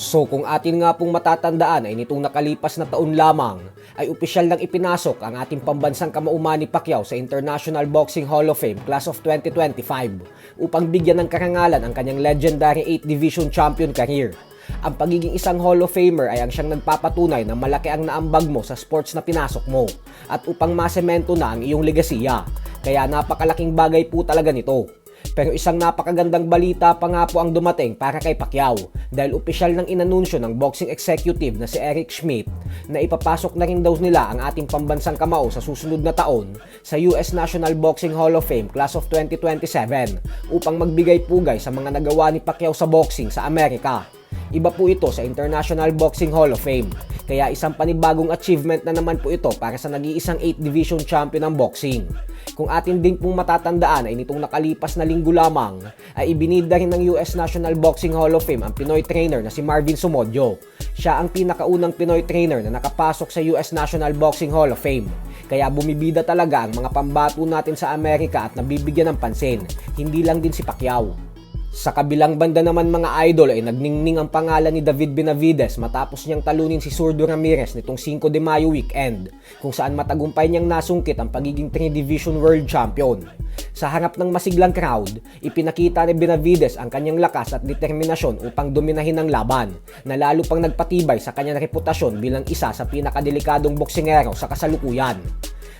So kung atin nga pong matatandaan ay nitong nakalipas na taon lamang ay opisyal nang ipinasok ang ating pambansang kamao Manny Pacquiao sa International Boxing Hall of Fame Class of 2025 upang bigyan ng karangalan ang kanyang legendary 8 Division Champion career. Ang pagiging isang Hall of Famer ay ang siyang nagpapatunay na malaki ang naambag mo sa sports na pinasok mo at upang masemento na ang iyong legasiya. Kaya napakalaking bagay po talaga nito. Pero isang napakagandang balita pa nga po ang dumating para kay Pacquiao dahil opisyal nang inanunsyo ng boxing executive na si Eric Schmidt na ipapasok na rin daw nila ang ating pambansang kamao sa susunod na taon sa US National Boxing Hall of Fame Class of 2027 upang magbigay pugay sa mga nagawa ni Pacquiao sa boxing sa Amerika. Iba po ito sa International Boxing Hall of Fame. Kaya isang panibagong achievement na naman po ito para sa nag-iisang 8 Division Champion ng boxing. Kung atin din pong matatandaan ay nitong nakalipas na linggo lamang ay ibinida rin ng US National Boxing Hall of Fame ang Pinoy trainer na si Marvin Sumodio. Siya ang pinakaunang Pinoy trainer na nakapasok sa US National Boxing Hall of Fame. Kaya bumibida talaga ang mga pambato natin sa Amerika at nabibigyan ng pansin, hindi lang din si Pacquiao. Sa kabilang banda naman mga idol ay nagningning ang pangalan ni David Benavidez matapos niyang talunin si Zurdo Ramirez nitong 5 de Mayo weekend kung saan matagumpay niyang nasungkit ang pagiging 3 Division World Champion. Sa harap ng masiglang crowd, ipinakita ni Benavidez ang kanyang lakas at determinasyon upang dominahin ang laban na lalo pang nagpatibay sa kanyang reputasyon bilang isa sa pinakadelikadong boksingero sa kasalukuyan.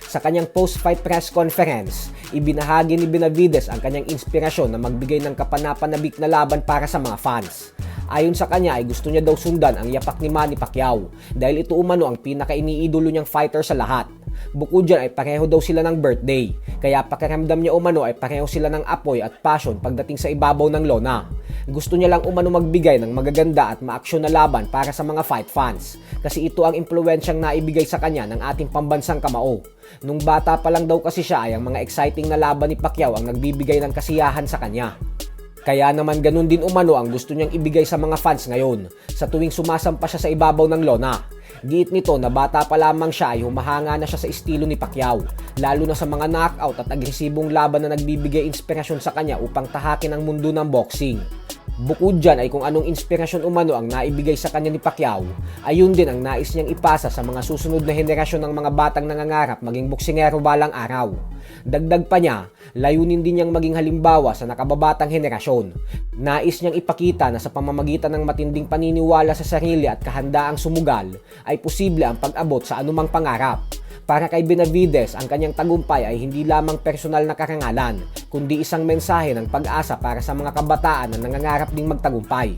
Sa kanyang post-fight press conference, ibinahagi ni Benavidez ang kanyang inspirasyon na magbigay ng kapanapanabik na laban para sa mga fans. Ayon sa kanya ay gusto niya daw sundan ang yapak ni Manny Pacquiao dahil ito umano ang pinaka-iniidolo niyang fighter sa lahat. Bukod dyan ay pareho daw sila ng birthday, kaya pakiramdam niya umano ay pareho sila ng apoy at passion pagdating sa ibabaw ng lona. Gusto niya lang umano magbigay ng magaganda at maaksyon na laban para sa mga fight fans kasi ito ang impluwensyang naibigay sa kanya ng ating pambansang kamao. Nung bata pa lang daw kasi siya ay ang mga exciting na laban ni Pacquiao ang nagbibigay ng kasiyahan sa kanya. Kaya naman ganun din umano ang gusto niyang ibigay sa mga fans ngayon sa tuwing sumasampa siya sa ibabaw ng lona. Giit nito na bata pa lamang siya ay humahanga na siya sa estilo ni Pacquiao, lalo na sa mga knockout at agresibong laban na nagbibigay inspirasyon sa kanya upang tahakin ang mundo ng boxing. Bukod dyan ay kung anong inspirasyon umano ang naibigay sa kanya ni Pacquiao, ayun din ang nais niyang ipasa sa mga susunod na henerasyon ng mga batang nangangarap maging boksingero balang araw. Dagdag pa niya, layunin din niyang maging halimbawa sa nakababatang henerasyon. Nais niyang ipakita na sa pamamagitan ng matinding paniniwala sa sarili at kahandaang sumugal, ay posible ang pag-abot sa anumang pangarap. Para kay Benavidez, ang kanyang tagumpay ay hindi lamang personal na karangalan, kundi isang mensahe ng pag-asa para sa mga kabataan na nangangarap ding magtagumpay.